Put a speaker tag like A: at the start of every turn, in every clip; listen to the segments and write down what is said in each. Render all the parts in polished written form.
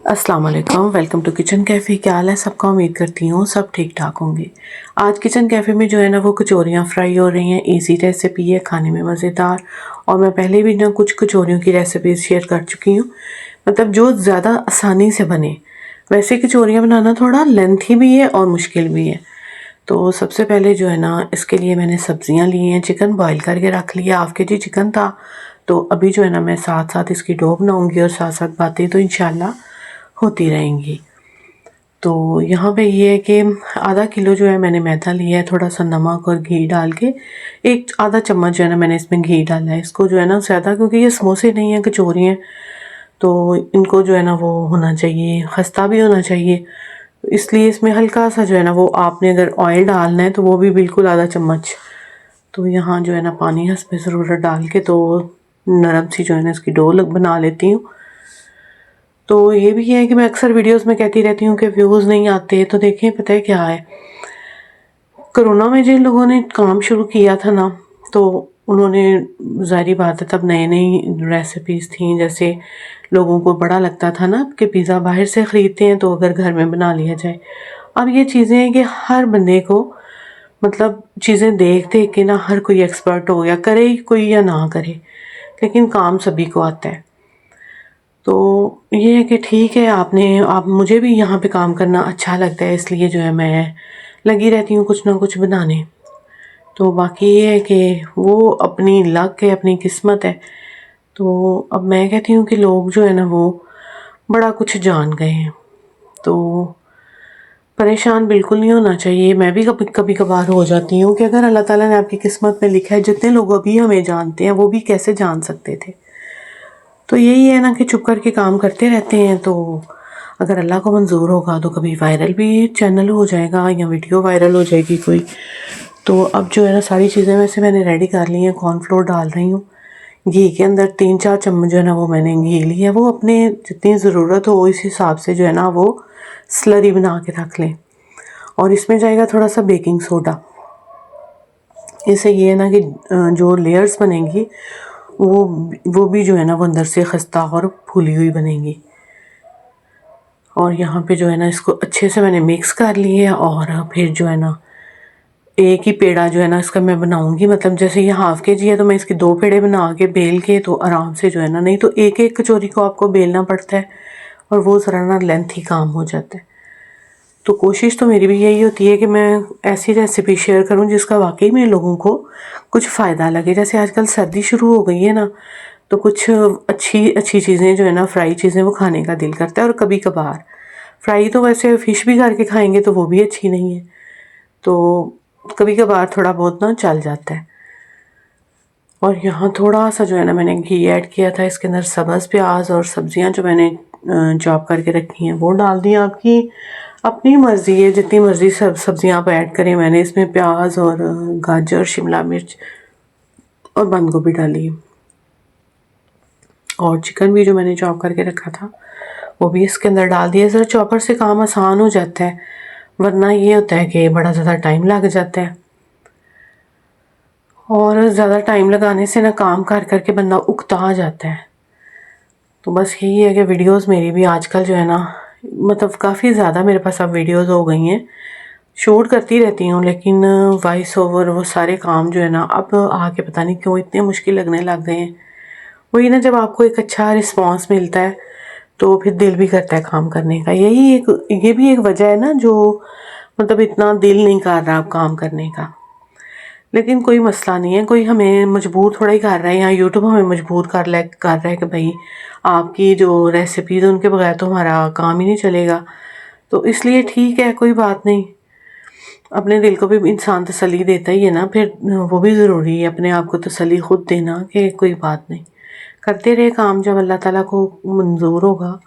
A: अस्सलाम वालेकुम, welcome to kitchen cafe. क्या हाल है सबका? उम्मीद करती हूँ सब ठीक ठाक होंगे। आज किचन कैफ़े में जो है ना वो कचौरियाँ फ्राई हो रही हैं। इजी रेसिपी है, खाने में मज़ेदार। और मैं पहले भी ना कुछ कचौरियों की रेसिपीज़ शेयर कर चुकी हूँ, मतलब जो ज़्यादा आसानी से बने। वैसे कचौरियाँ बनाना थोड़ा लेंथी भी है और मुश्किल भी है। तो सबसे पहले जो है ना इसके लिए मैंने सब्जियां ली हैं। चिकन बॉईल करके रख लिया, हाफ के जी चिकन था। तो अभी जो है ना मैं साथ साथ इसकी डो बनाऊंगी और साथ साथ बातें तो इंशाल्लाह होती रहेंगी। तो यहाँ पे ये है कि आधा किलो जो है मैंने मैदा लिया है, थोड़ा सा नमक और घी डाल के। एक आधा चम्मच जो है ना मैंने इसमें घी डाला है। इसको जो है ना ज़्यादा, क्योंकि ये समोसे नहीं है, कचौरी हैं, तो इनको जो है ना वो होना चाहिए, खस्ता भी होना चाहिए। इसलिए इसमें हल्का सा जो है ना वो आपने अगर ऑयल डालना है तो वो भी बिल्कुल आधा चम्मच। तो यहाँ जो है ना पानी हस्बे ज़रूरत डाल के तो नरम सी जो है ना इसकी डो बना लेती हूँ। तो ये भी है कि मैं अक्सर वीडियोस में कहती रहती हूँ कि व्यूज़ नहीं आते। तो देखें, पता है क्या है, कोरोना में जिन लोगों ने काम शुरू किया था ना, तो उन्होंने, ज़ाहिर बात है तब नई नई रेसिपीज़ थी। जैसे लोगों को बड़ा लगता था ना कि पिज़्ज़ा बाहर से ख़रीदते हैं तो अगर घर में बना लिया जाए। अब ये चीज़ें हैं कि हर बंदे को, मतलब चीज़ें देख देख के ना हर कोई एक्सपर्ट हो गया, करे कोई या ना करे, लेकिन काम सभी को आता है। तो ये है कि ठीक है, आप मुझे भी यहाँ पे काम करना अच्छा लगता है, इसलिए जो है मैं लगी रहती हूँ कुछ ना कुछ बनाने। तो बाकी ये है कि वो अपनी लक है, अपनी किस्मत है। तो अब मैं कहती हूँ कि लोग जो है ना वो बड़ा कुछ जान गए हैं। तो परेशान बिल्कुल नहीं होना चाहिए। मैं भी कभी कभी कभार हो जाती हूँ कि अगर अल्लाह ताला ने आपकी किस्मत में लिखा है, जितने लोग अभी हमें जानते हैं वो भी कैसे जान सकते थे। तो यही है ना कि चुप करके काम करते रहते हैं। तो अगर अल्लाह को मंजूर होगा तो कभी वायरल भी चैनल हो जाएगा या वीडियो वायरल हो जाएगी कोई। तो अब जो है ना सारी चीज़ें वैसे मैंने रेडी कर ली हैं। कॉर्नफ्लोर डाल रही हूँ घी के अंदर, 3-4 चम्मच जो है ना वो मैंने घी लिया है। वो अपने जितनी ज़रूरत हो इस हिसाब से जो है ना वो स्लरी बना के रख लें। और इसमें जाएगा थोड़ा सा बेकिंग सोडा। इससे ये है ना कि जो लेयर्स बनेंगी वो वो भी जो है ना वो अंदर से खस्ता और फूली हुई बनेंगी। और यहाँ पे जो है ना इसको अच्छे से मैंने मिक्स कर लिया। और फिर जो है ना एक ही पेड़ा जो है ना इसका मैं बनाऊंगी। मतलब जैसे ये हाफ के जी है तो मैं इसके 2 पेड़े बना के बेल के तो आराम से जो है ना, नहीं तो एक एक कचौरी को आपको बेलना पड़ता है और वो ज़रा ना लेंथी काम हो जाता है। तो कोशिश तो मेरी भी यही होती है कि मैं ऐसी रेसिपी शेयर करूं जिसका वाकई में लोगों को कुछ फ़ायदा लगे। जैसे आजकल सर्दी शुरू हो गई है ना, तो कुछ अच्छी अच्छी चीज़ें जो है ना, फ्राई चीज़ें वो खाने का दिल करता है। और कभी कभार फ्राई तो वैसे फ़िश भी करके खाएंगे तो वो भी अच्छी नहीं है। तो कभी कभार थोड़ा बहुत ना चल जाता है। और यहाँ थोड़ा सा जो है ना मैंने घी ऐड किया था। इसके अंदर सब्ज़ प्याज और सब्जियां जो मैंने चॉप करके रखी हैं वो डाल दी। आपकी अपनी मर्ज़ी है, जितनी मर्ज़ी सब्जियां आप ऐड करें। मैंने इसमें प्याज और गाजर, शिमला मिर्च और बंद गोभी डाली। और चिकन भी जो मैंने चॉप करके रखा था वो भी इसके अंदर डाल दिया। ज़रा चॉपर से काम आसान हो जाता है, वरना ये होता है कि बड़ा ज़्यादा टाइम लग जाता है। और ज़्यादा टाइम लगाने से ना काम कर कर के बंदा उकता जाता है। तो बस यही है कि वीडियोस मेरी भी आजकल जो है ना, मतलब काफ़ी ज़्यादा मेरे पास अब वीडियोस हो गई हैं। शूट करती रहती हूँ, लेकिन वॉइस ओवर वो सारे काम जो है ना अब आके पता नहीं क्यों इतने मुश्किल लगने लग गए हैं। वही ना, जब आपको एक अच्छा रिस्पॉन्स मिलता है तो फिर दिल भी करता है काम करने का। ये भी एक वजह है ना जो, मतलब इतना दिल नहीं कर रहा अब काम करने का। लेकिन कोई मसला नहीं है, कोई हमें मजबूर थोड़ा ही कर रहा है। यहाँ यूट्यूब हमें मजबूर कर रहा है कि भाई आपकी जो रेसिपीज़ उनके बगैर तो हमारा काम ही नहीं चलेगा। तो इसलिए ठीक है, कोई बात नहीं। अपने दिल को भी इंसान तसल्ली देता ही है ना, फिर वो भी ज़रूरी है अपने आप को तसल्ली खुद देना कि कोई बात नहीं, करते रहे काम। जब अल्लाह ताला को मंजूर होगा,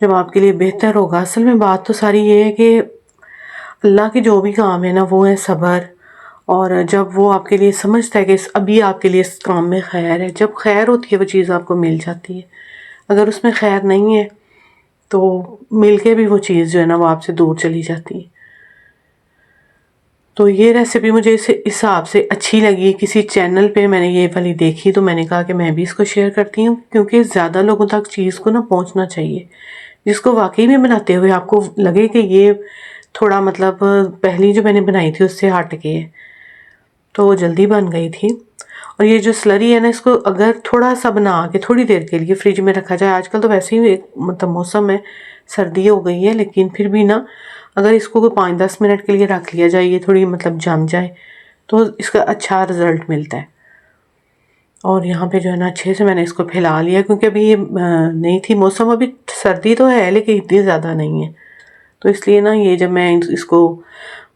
A: जब आपके लिए बेहतर होगा। असल में बात तो सारी ये है कि अल्लाह के जो भी काम है ना वो है सब्र। और जब वो आपके लिए समझता है कि अभी आपके लिए इस काम में खैर है, जब खैर होती है वो चीज़ आपको मिल जाती है। अगर उसमें खैर नहीं है तो मिल के भी वो चीज़ जो है ना वो आपसे दूर चली जाती है। तो ये रेसिपी मुझे इस हिसाब से अच्छी लगी, किसी चैनल पे मैंने ये वाली देखी तो मैंने कहा कि मैं भी इसको शेयर करती हूँ, क्योंकि ज़्यादा लोगों तक चीज़ को ना पहुँचना चाहिए, जिसको वाकई में बनाते हुए आपको लगे कि ये थोड़ा मतलब पहली जो मैंने बनाई थी उससे हट के है, तो वो जल्दी बन गई थी। और ये जो स्लरी है ना, इसको अगर थोड़ा सा बना के थोड़ी देर के लिए फ्रिज में रखा जाए, आजकल तो वैसे ही मतलब मौसम है, सर्दी हो गई है, लेकिन फिर भी ना अगर इसको कोई 5-10 मिनट के लिए रख लिया जाए, ये थोड़ी मतलब जम जाए, तो इसका अच्छा रिज़ल्ट मिलता है। और यहाँ पे जो है ना अच्छे से मैंने इसको फैला लिया, क्योंकि अभी ये नहीं थी मौसम, अभी सर्दी तो है लेकिन इतनी ज़्यादा नहीं है, तो इसलिए ना ये जब मैं इसको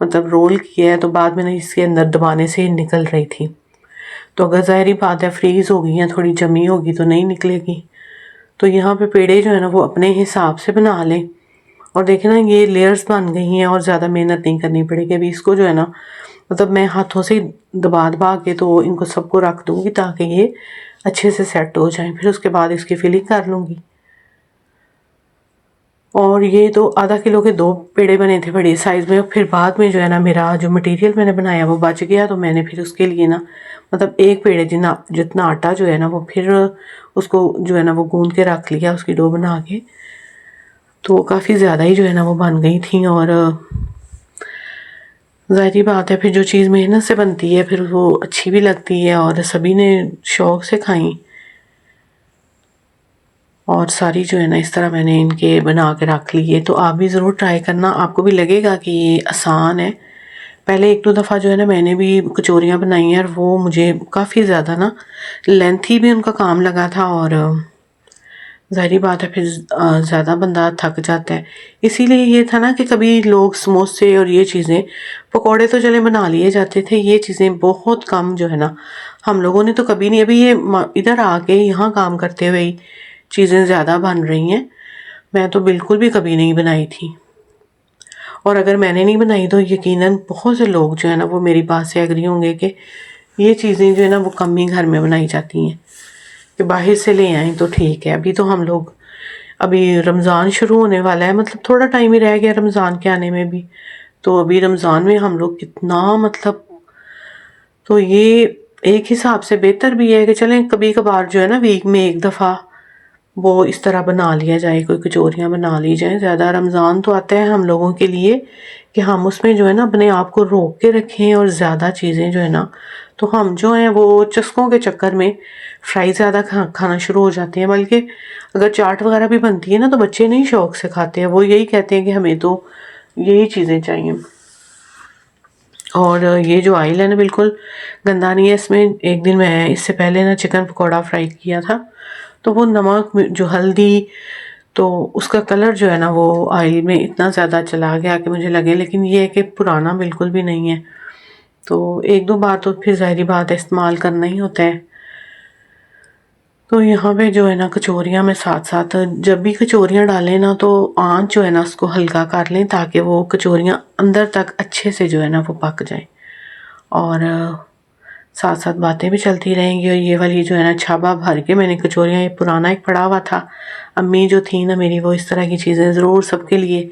A: मतलब रोल किया है तो बाद में ना इसके अंदर दबाने से निकल रही थी। तो अगर ज़ाहिर बात है फ्रीज़ हो गई या थोड़ी जमी होगी तो नहीं निकलेगी। तो यहाँ पे पेड़े जो है ना वो अपने हिसाब से बना लें। और देखें ना ये लेयर्स बन गई हैं और ज़्यादा मेहनत नहीं करनी पड़ेगी। अभी इसको जो है ना मतलब मैं हाथों से दबा दबा के तो इनको सबको रख दूँगी ताकि ये अच्छे से सेट हो जाएं। फिर उसके बाद इसकी फिलिंग कर लूँगी। और ये तो आधा किलो के 2 पेड़े बने थे बड़े साइज़ में। फिर बाद में जो है ना मेरा जो मटेरियल मैंने बनाया वो बच गया, तो मैंने फिर उसके लिए ना मतलब एक पेड़े जितना आटा जो है ना वो फिर उसको जो है ना वो गूंद के रख लिया, उसकी डो बना के। तो काफ़ी ज़्यादा ही जो है ना वो बन गई थी। और ज़ाहिर बात है फिर जो चीज़ मेहनत से बनती है फिर वो अच्छी भी लगती है, और सभी ने शौक़ से खाई। और सारी जो है ना इस तरह मैंने इनके बना के रख ली है। तो आप भी ज़रूर ट्राई करना, आपको भी लगेगा कि ये आसान है। पहले 1-2 दफ़ा जो है ना मैंने भी कचौरियाँ बनाई हैं और वो मुझे काफ़ी ज़्यादा ना लेंथी भी उनका काम लगा था, और ज़ाहिर बात है फिर ज़्यादा बंदा थक जाता है। इसीलिए ये था ना कि कभी लोग समोसे और ये चीज़ें, पकौड़े तो चले बना लिए जाते थे, ये चीज़ें बहुत कम जो है ना हम लोगों ने तो कभी नहीं। अभी ये इधर आके यहाँ काम करते हुए ही चीज़ें ज़्यादा बन रही हैं। मैं तो बिल्कुल भी कभी नहीं बनाई थी, और अगर मैंने नहीं बनाई तो यकीनन बहुत से लोग जो है ना वो मेरी बात से एग्री होंगे कि ये चीज़ें जो है ना वो कम ही घर में बनाई जाती हैं, कि बाहर से ले आएँ तो ठीक है। अभी तो हम लोग, अभी रमज़ान शुरू होने वाला है, मतलब थोड़ा टाइम ही रह गया रमज़ान के आने में भी। तो अभी रमज़ान में हम लोग कितना मतलब, तो ये एक हिसाब से बेहतर भी है कि चलें कभी कभार जो है ना वीक में 1 दफ़ा वो इस तरह बना लिया जाए, कोई कचौरियाँ बना ली जाएँ। ज़्यादा रमज़ान तो आता है हम लोगों के लिए कि हम उसमें जो है ना अपने आप को रोक के रखें, और ज़्यादा चीज़ें जो है ना तो हम जो हैं वो चस्कों के चक्कर में फ्राई ज़्यादा खाना शुरू हो जाते हैं। बल्कि अगर चाट वगैरह भी बनती है ना तो बच्चे नहीं शौक़ से खाते हैं, वो यही कहते हैं कि हमें तो यही चीज़ें चाहिए। और ये जो ऑयल है ना बिल्कुल गंदा नहीं है। इसमें एक दिन मैं इससे पहले ना चिकन पकौड़ा फ्राई किया था, तो वो नमक जो हल्दी, तो उसका कलर जो है ना वो ऑयल में इतना ज़्यादा चला गया कि मुझे लगे, लेकिन ये है कि पुराना बिल्कुल भी नहीं है। तो 1-2 बार तो फिर ज़ाहिर बात है इस्तेमाल करना ही होता है। तो यहाँ पे जो है ना कचौरियाँ में साथ साथ जब भी कचौरियाँ डालें ना तो आँच जो है ना उसको हल्का कर लें, ताकि वो कचौरियाँ अंदर तक अच्छे से जो है ना वो पक जाए, और साथ साथ बातें भी चलती रहेंगी। और ये वाली जो है ना छाबा भर के मैंने कचौरियाँ, ये पुराना एक पड़ा हुआ था, अम्मी जो थी ना मेरी वो इस तरह की चीज़ें ज़रूर सबके लिए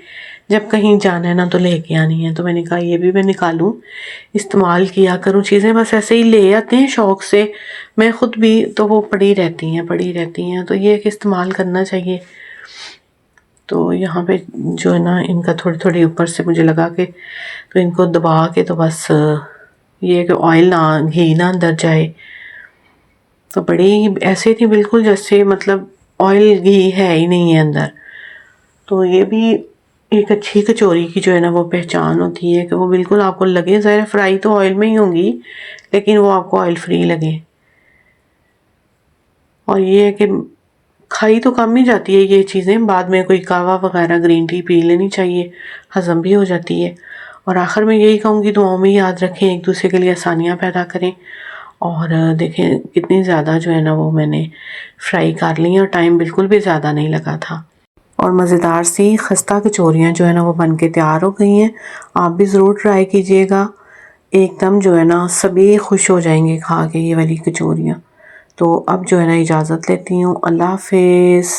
A: जब कहीं जाना है ना तो लेके आनी है। तो मैंने कहा ये भी मैं निकालूं, इस्तेमाल किया करूं चीज़ें। बस ऐसे ही ले आते हैं शौक़ से, मैं ख़ुद भी, तो वो पड़ी रहती हैं। तो ये एक इस्तेमाल करना चाहिए। तो यहाँ पे जो है ना इनका थोड़ी थोड़ी ऊपर से मुझे लगा के, तो इनको दबा के तो बस ये कि ऑयल ना, घी ना अंदर जाए। तो बड़ी ऐसे थी बिल्कुल जैसे मतलब ऑयल घी है ही नहीं है अंदर। तो ये भी एक अच्छी कचौरी की जो है ना वो पहचान होती है कि वो बिल्कुल आपको लगे, ज़ाहिर फ्राई तो ऑयल में ही होंगी लेकिन वो आपको ऑयल फ्री लगे। और ये है कि खाई तो कम ही जाती है ये चीज़ें, बाद में कोई कहवा वगैरह ग्रीन टी पी लेनी चाहिए, हज़म भी हो जाती है। और आखिर में यही कहूँगी, दुआओं में याद रखें, एक दूसरे के लिए आसानियाँ पैदा करें। और देखें कितनी ज़्यादा जो है ना वो मैंने फ्राई कर ली, और टाइम बिल्कुल भी ज़्यादा नहीं लगा था। और मज़ेदार सी खस्ता कचौरियाँ जो है ना वो बन के तैयार हो गई हैं। आप भी ज़रूर ट्राई कीजिएगा, एकदम जो है ना सभी खुश हो जाएंगे खा के ये वाली कचौरियाँ। तो अब जो है ना इजाज़त लेती हूँ, अल्लाह हाफ़िज़।